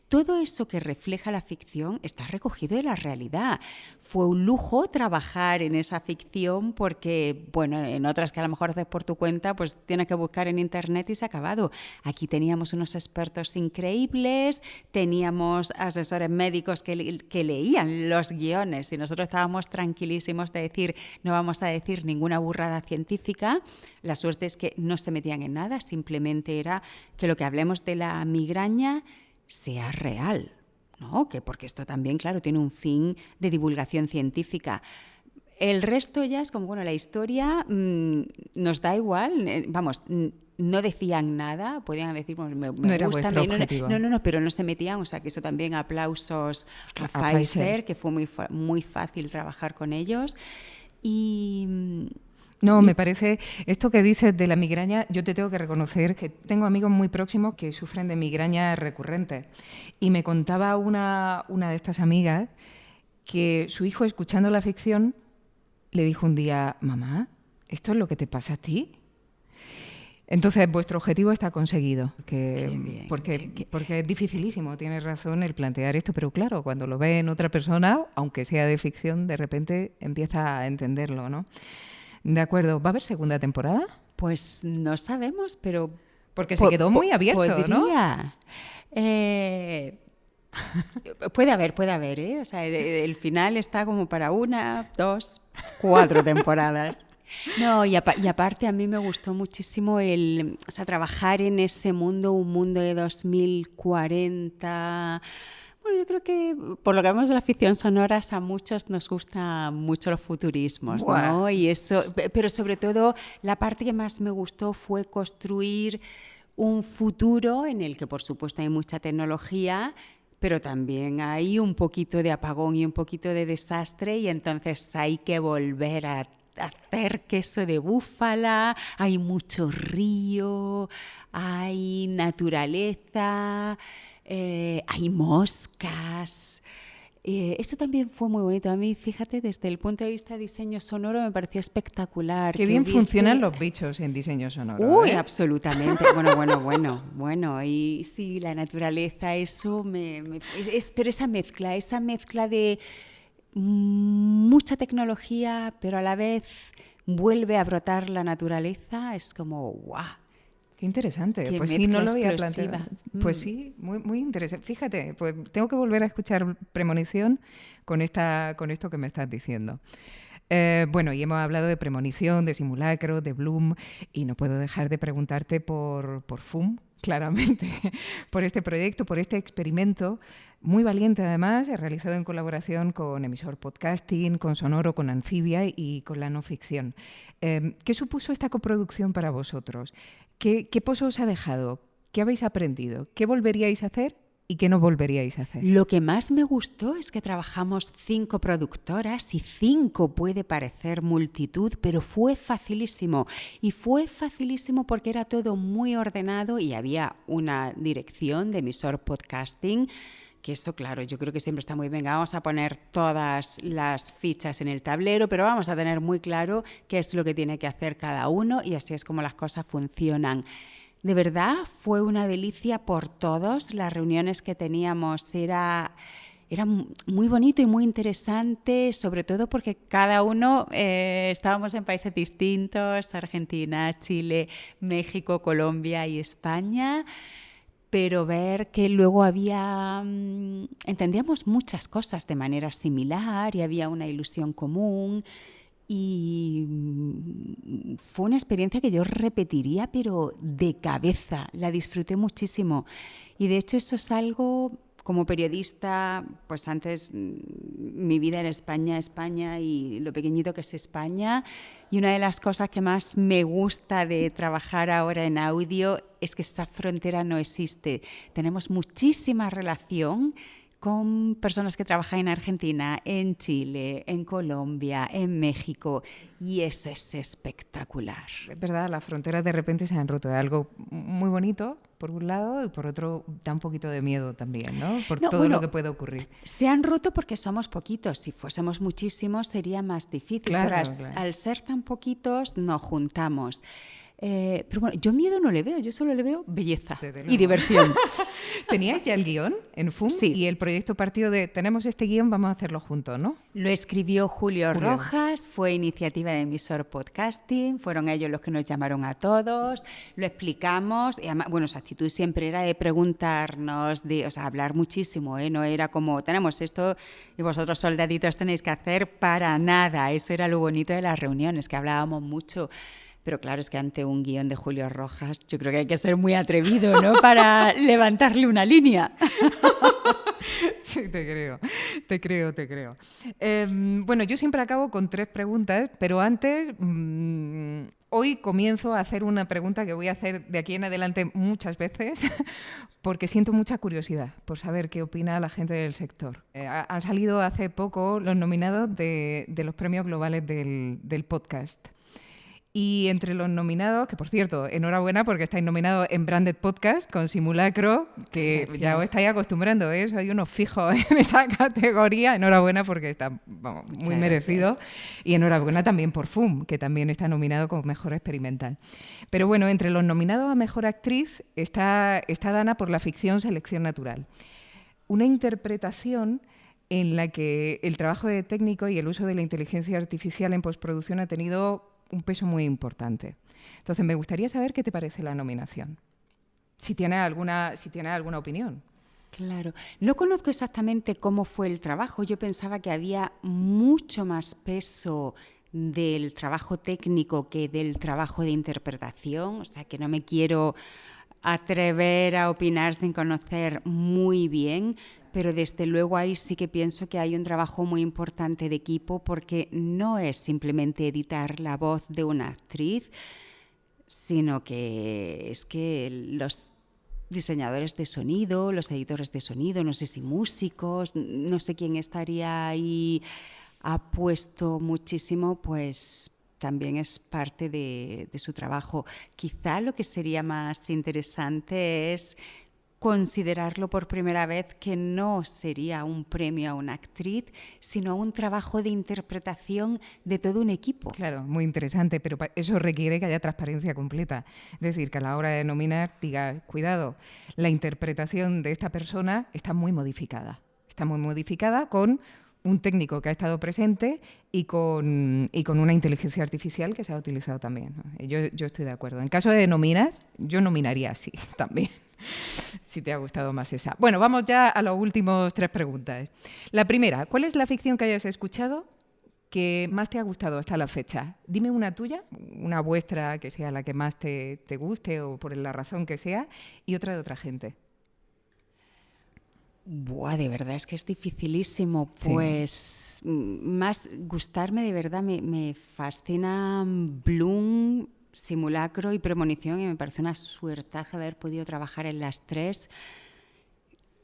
Todo eso que refleja la ficción está recogido en la realidad. Fue un lujo trabajar en esa ficción porque, bueno, en otras que a lo mejor haces por tu cuenta, pues tienes que buscar en internet y se ha acabado. Aquí teníamos unos expertos increíbles, teníamos asesores médicos que leían los guiones y nosotros estábamos tranquilísimos de decir, no vamos a decir ninguna burrada científica. La suerte es que no se metían en nada, simplemente era que lo que hablemos de la migraña sea real, ¿no? Que porque esto también, claro, tiene un fin de divulgación científica. El resto ya es como, bueno, la historia nos da igual, vamos, no decían nada, podían decir, bueno, me no era gusta, vuestro objetivo. No, pero no se metían, o sea, que eso también aplausos a Pfizer, que fue muy fácil trabajar con ellos. No, me parece, esto que dices de la migraña, yo te tengo que reconocer que tengo amigos muy próximos que sufren de migraña recurrente. Y me contaba una de estas amigas que su hijo, escuchando la ficción, le dijo un día, mamá, ¿esto es lo que te pasa a ti? Entonces, vuestro objetivo está conseguido, porque es dificilísimo, tienes razón, el plantear esto, pero claro, cuando lo ve en otra persona, aunque sea de ficción, de repente empieza a entenderlo, ¿no? De acuerdo. ¿Va a haber segunda temporada? Pues no sabemos, pero... Porque se quedó muy abierto, podría, ¿no? Puede haber, ¿eh? O sea, el final está como para 1, 2, 4 temporadas. No, y aparte a mí me gustó muchísimo trabajar en ese mundo, un mundo de 2040... Bueno, yo creo que por lo que vemos de las ficción sonoras a muchos nos gustan mucho los futurismos, ¿no? Y eso, pero sobre todo la parte que más me gustó fue construir un futuro en el que por supuesto hay mucha tecnología, pero también hay un poquito de apagón y un poquito de desastre, y entonces hay que volver a hacer queso de búfala, hay mucho río, hay naturaleza, hay moscas. Eso también fue muy bonito. A mí, fíjate, desde el punto de vista de diseño sonoro me pareció espectacular. Qué bien funcionan los bichos en diseño sonoro. Uy, absolutamente. Bueno. Y sí, la naturaleza, eso pero esa mezcla de mucha tecnología, pero a la vez vuelve a brotar la naturaleza, es como ¡guau! Qué interesante. Qué pues sí, no lo había explosiva. planteado. Pues sí, muy interesante. Fíjate, pues tengo que volver a escuchar Premonición con esto que me estás diciendo. Bueno, y hemos hablado de premonición, de simulacro, de Bloom, y no puedo dejar de preguntarte por FUM, claramente, por este proyecto, por este experimento muy valiente además, realizado en colaboración con Emisor Podcasting, con Sonoro, con Anfibia y con la no ficción. ¿Qué supuso esta coproducción para vosotros? ¿Qué pozo os ha dejado? ¿Qué habéis aprendido? ¿Qué volveríais a hacer y qué no volveríais a hacer? Lo que más me gustó es que trabajamos 5 productoras y 5 puede parecer multitud, pero fue facilísimo. Y fue facilísimo porque era todo muy ordenado y había una dirección de Emisor Podcasting, que eso, claro, yo creo que siempre está muy bien. Vamos a poner todas las fichas en el tablero, pero vamos a tener muy claro qué es lo que tiene que hacer cada uno, y así es como las cosas funcionan. De verdad, fue una delicia por todos. Las reuniones que teníamos era muy bonito y muy interesante, sobre todo porque cada uno estábamos en países distintos, Argentina, Chile, México, Colombia y España, pero ver que luego entendíamos muchas cosas de manera similar y había una ilusión común. Y fue una experiencia que yo repetiría, pero de cabeza. La disfruté muchísimo. Y de hecho eso es algo, como periodista, pues antes mi vida era España y lo pequeñito que es España. Y una de las cosas que más me gusta de trabajar ahora en audio es que esa frontera no existe. Tenemos muchísima relación con personas que trabajan en Argentina, en Chile, en Colombia, en México, y eso es espectacular. Es verdad, las fronteras de repente se han roto. Es algo muy bonito, por un lado, y por otro da un poquito de miedo también, ¿no? Por todo lo que puede ocurrir. Se han roto porque somos poquitos. Si fuésemos muchísimos sería más difícil, claro. Al ser tan poquitos nos juntamos. Pero bueno, yo miedo no le veo, yo solo le veo belleza y diversión. ¿Teníais ya el guión en FUM? Sí. Y el proyecto partió de, tenemos este guión, vamos a hacerlo juntos, ¿no? Lo escribió Julio Rojas, fue iniciativa de Emisor Podcasting, fueron ellos los que nos llamaron a todos, lo explicamos, y además, bueno, su actitud siempre era de preguntarnos, hablar muchísimo, no era como, tenemos esto y vosotros soldaditos tenéis que hacer, para nada. Eso era lo bonito de las reuniones, que hablábamos mucho. Pero claro, es que ante un guión de Julio Rojas yo creo que hay que ser muy atrevido, ¿no?, para levantarle una línea. Sí, te creo. Bueno, yo siempre acabo con 3 preguntas, pero antes, hoy comienzo a hacer una pregunta que voy a hacer de aquí en adelante muchas veces, porque siento mucha curiosidad por saber qué opina la gente del sector. Han salido hace poco los nominados de los premios globales del podcast. Y entre los nominados, que por cierto, enhorabuena porque estáis nominados en Branded Podcast con Simulacro, que gracias. Ya os estáis acostumbrando, sois unos fijos en esa categoría. Enhorabuena porque está muy merecido. Y enhorabuena también por FUM, que también está nominado como Mejor Experimental. Pero bueno, entre los nominados a Mejor Actriz está Dana por la ficción Selección Natural. Una interpretación en la que el trabajo de técnico y el uso de la inteligencia artificial en postproducción ha tenido un peso muy importante. Entonces, me gustaría saber qué te parece la nominación. Si tienes alguna opinión. Claro. No conozco exactamente cómo fue el trabajo. Yo pensaba que había mucho más peso del trabajo técnico que del trabajo de interpretación. O sea, que no me quiero atrever a opinar sin conocer muy bien, pero desde luego ahí sí que pienso que hay un trabajo muy importante de equipo, porque no es simplemente editar la voz de una actriz, sino que es que los diseñadores de sonido, los editores de sonido, no sé si músicos, no sé quién estaría ahí, ha puesto muchísimo, pues también es parte de su trabajo. Quizá lo que sería más interesante es considerarlo por primera vez que no sería un premio a una actriz, sino un trabajo de interpretación de todo un equipo. Claro, muy interesante, pero eso requiere que haya transparencia completa. Es decir, que a la hora de nominar diga, cuidado, la interpretación de esta persona está muy modificada. Está muy modificada con un técnico que ha estado presente y con una inteligencia artificial que se ha utilizado también, ¿no? Yo estoy de acuerdo. En caso de nominar, yo nominaría así también, si te ha gustado más esa. Bueno, vamos ya a las últimas 3 preguntas. La primera, ¿cuál es la ficción que hayas escuchado que más te ha gustado hasta la fecha? Dime una tuya, una vuestra que sea la que más te guste o por la razón que sea, y otra de otra gente. Buah, de verdad es que es dificilísimo. Sí. Pues más gustarme, de verdad, me fascina Bloom, Simulacro y Premonición, y me parece una suertaza haber podido trabajar en las 3.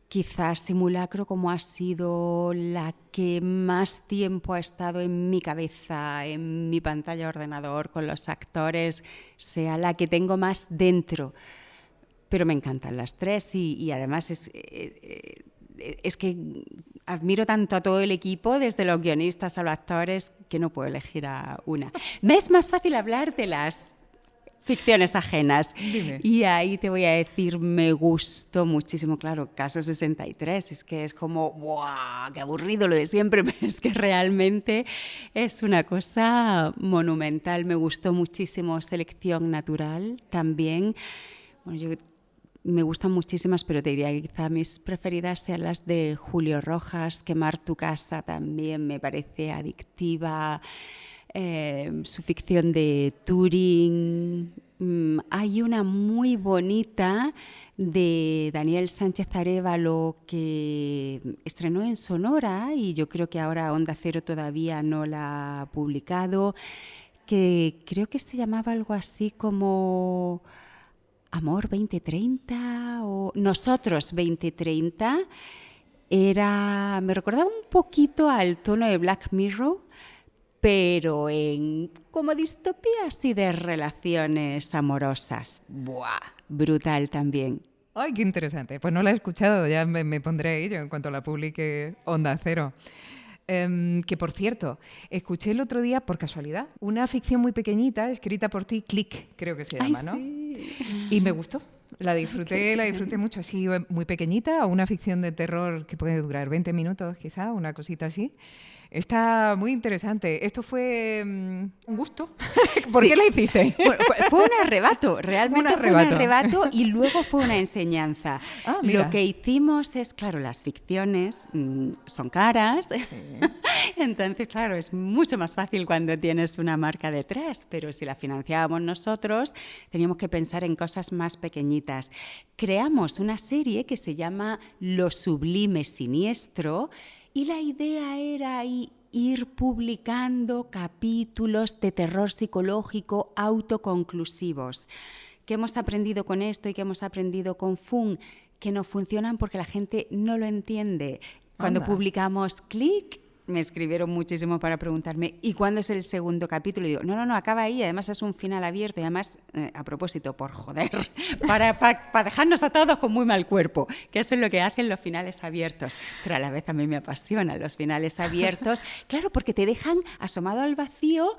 Quizás Simulacro, como ha sido la que más tiempo ha estado en mi cabeza, en mi pantalla de ordenador, con los actores, sea la que tengo más dentro. Pero me encantan las 3 y además es que admiro tanto a todo el equipo, desde los guionistas a los actores, que no puedo elegir a una. Me es más fácil hablar de las ficciones ajenas. Dime. Y ahí te voy a decir, me gustó muchísimo, claro, Caso 63, es que es como, ¡buah! ¡Qué aburrido lo de siempre! Pero es que realmente es una cosa monumental. Me gustó muchísimo Selección Natural también. Bueno, me gustan muchísimas, pero te diría que quizá mis preferidas sean las de Julio Rojas. Quemar tu casa también me parece adictiva. Su ficción de Turing. Hay una muy bonita de Daniel Sánchez Arévalo que estrenó en Sonora y yo creo que ahora Onda Cero todavía no la ha publicado, que creo que se llamaba algo así como Amor 2030 o Nosotros 2030. Me recordaba un poquito al tono de Black Mirror, pero en como distopías y de relaciones amorosas. ¡Buah! Brutal también. ¡Ay, qué interesante! Pues no la he escuchado, ya me pondré a ello en cuanto la publique Onda Cero. Que, por cierto, escuché el otro día, por casualidad, una ficción muy pequeñita escrita por ti, Click, creo que se llama, ¿no? Sí. Y me gustó. La disfruté mucho, así muy pequeñita, una ficción de terror que puede durar 20 minutos quizá, una cosita así. Está muy interesante. Esto fue un gusto. ¿Por qué la hiciste? Bueno, fue un arrebato, realmente fue un arrebato y luego fue una enseñanza. Mira. Lo que hicimos es, claro, las ficciones son caras, sí. Entonces, claro, es mucho más fácil cuando tienes una marca detrás, pero si la financiábamos nosotros, teníamos que pensar en cosas más pequeñitas. Creamos una serie que se llama Lo Sublime Siniestro, y la idea era ir publicando capítulos de terror psicológico autoconclusivos. ¿Qué hemos aprendido con esto y qué hemos aprendido con Fun? Que no funcionan porque la gente no lo entiende. Cuando publicamos Click, me escribieron muchísimo para preguntarme ¿y cuándo es el segundo capítulo? Y digo, no, acaba ahí, además es un final abierto y además, a propósito, por joder, para dejarnos a todos con muy mal cuerpo, que eso es lo que hacen los finales abiertos, pero a la vez a mí me apasionan los finales abiertos, claro, porque te dejan asomado al vacío,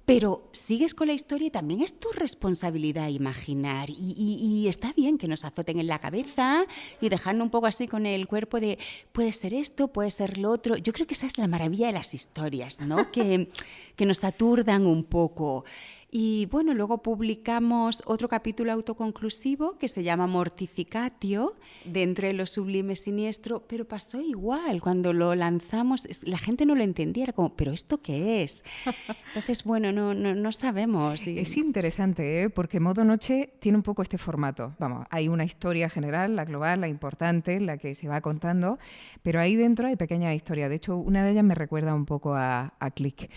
pero sigues con la historia y también es tu responsabilidad imaginar. Y está bien que nos azoten en la cabeza y dejarnos un poco así con el cuerpo de puede ser esto, puede ser lo otro. Yo creo que esa es la maravilla de las historias, ¿no? que nos aturdan un poco. Y bueno, luego publicamos otro capítulo autoconclusivo que se llama Mortificatio, de Entre lo sublime y siniestro, pero pasó igual. Cuando lo lanzamos, la gente no lo entendía, era como, ¿pero esto qué es? Entonces, bueno, no sabemos. Es interesante, ¿eh? Porque Modo Noche tiene un poco este formato. Vamos, hay una historia general, la global, la importante, la que se va contando, pero ahí dentro hay pequeñas historias. De hecho, una de ellas me recuerda un poco a Click.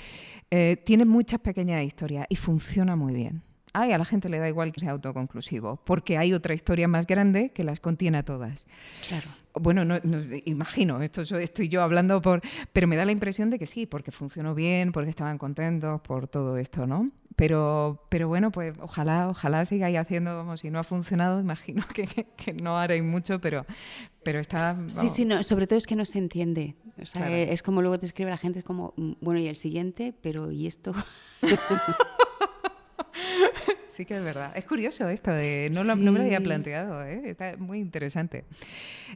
Tiene muchas pequeñas historias y funciona muy bien. A la gente le da igual que sea autoconclusivo, porque hay otra historia más grande que las contiene a todas. Claro. Bueno, no, imagino, estoy yo hablando pero me da la impresión de que sí, porque funcionó bien, porque estaban contentos por todo esto, ¿no? Pero bueno, pues ojalá sigáis haciendo, vamos, si no ha funcionado, imagino que no haréis mucho, pero está... Vamos. Sí, no, sobre todo es que no se entiende. O sea, claro. Es como luego te escribe la gente, es como, bueno, ¿y el siguiente? Pero ¿y esto? Sí que es verdad. Es curioso esto, no me lo había planteado, ¿eh? Está muy interesante.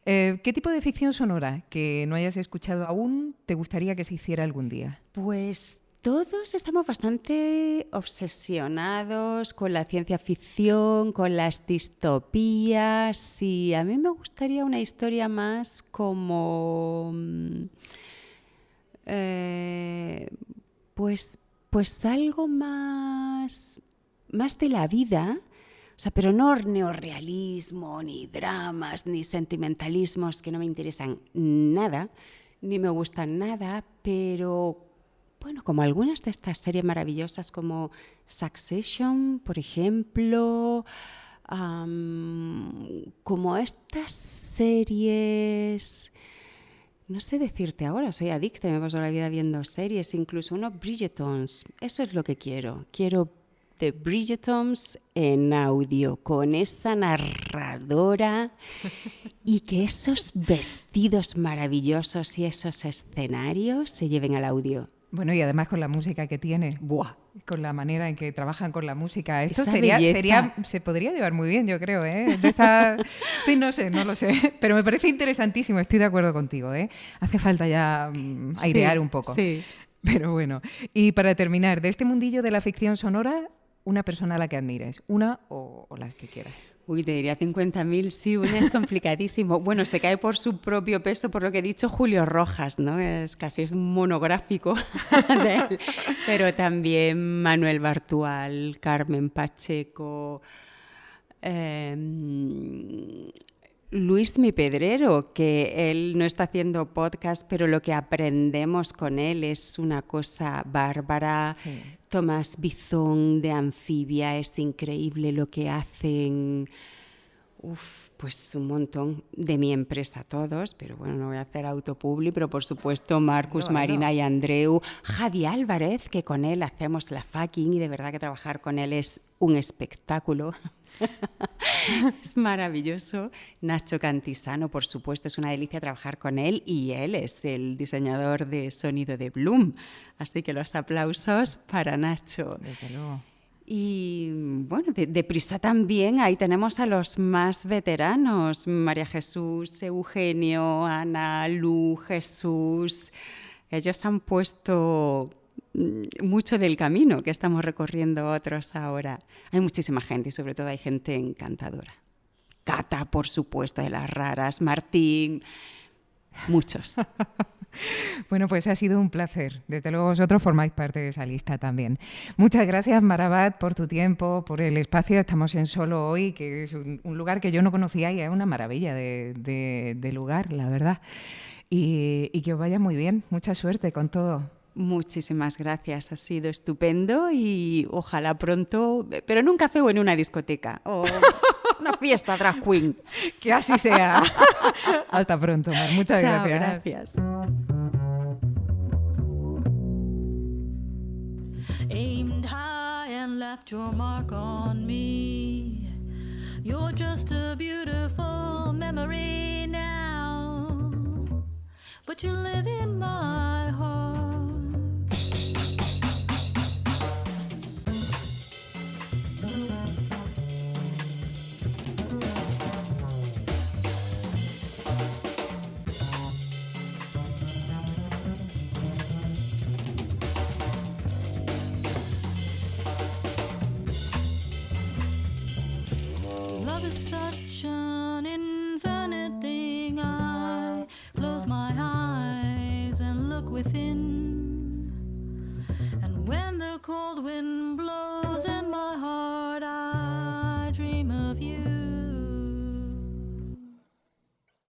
¿Qué tipo de ficción sonora que no hayas escuchado aún te gustaría que se hiciera algún día? Pues todos estamos bastante obsesionados con la ciencia ficción, con las distopías, y a mí me gustaría una historia más como... pues algo más de la vida, o sea, pero no neorrealismo, ni dramas, ni sentimentalismos que no me interesan nada, ni me gustan nada, pero bueno, como algunas de estas series maravillosas como Succession, por ejemplo, como estas series... No sé decirte ahora, soy adicta, me paso la vida viendo series, incluso unos Bridgertons. Eso es lo que quiero. Quiero The Bridgertons en audio, con esa narradora y que esos vestidos maravillosos y esos escenarios se lleven al audio. Bueno, y además con la música que tiene. ¡Buah! Con la manera en que trabajan con la música. Esto Esa se podría llevar muy bien, yo creo, ¿eh? No lo sé. Pero me parece interesantísimo, estoy de acuerdo contigo, ¿eh? Hace falta ya airear un poco. Sí. Pero bueno, y para terminar, de este mundillo de la ficción sonora, una persona a la que admires, una o las que quieras. Uy, te diría 50.000, sí, una es complicadísimo. Bueno, se cae por su propio peso, por lo que he dicho, Julio Rojas, ¿no? Es un monográfico de él. Pero también Manuel Bartual, Carmen Pacheco, Luis Mi Pedrero, que él no está haciendo podcast, pero lo que aprendemos con él es una cosa bárbara. Sí. Tomás Bizón de Anfibia, es increíble lo que hacen. Pues un montón de mi empresa todos, pero bueno, no voy a hacer autopubli, pero por supuesto Marcus, Marina y Andreu, Javi Álvarez, que con él hacemos la fucking y de verdad que trabajar con él es un espectáculo. Es maravilloso. Nacho Cantisano, por supuesto, es una delicia trabajar con él y él es el diseñador de sonido de Bloom. Así que los aplausos para Nacho. Desde luego. Y bueno, deprisa también, ahí tenemos a los más veteranos, María Jesús, Eugenio, Ana, Lu, Jesús. Ellos han puesto mucho del camino que estamos recorriendo otros ahora. Hay muchísima gente y sobre todo hay gente encantadora. Cata, por supuesto, de las raras, Martín, muchos. Bueno, pues ha sido un placer. Desde luego vosotros formáis parte de esa lista también. Muchas gracias, Marabat, por tu tiempo, por el espacio. Estamos en Solo hoy, que es un lugar que yo no conocía y es una maravilla de lugar, la verdad. Y que os vaya muy bien. Mucha suerte con todo. Muchísimas gracias, ha sido estupendo y ojalá pronto, pero en un café o en una discoteca o una fiesta drag queen. Que así sea. Hasta pronto, Mar. Muchas Chao, gracias. Aimed high and left your mark on me. You're just a beautiful memory now, but you live in my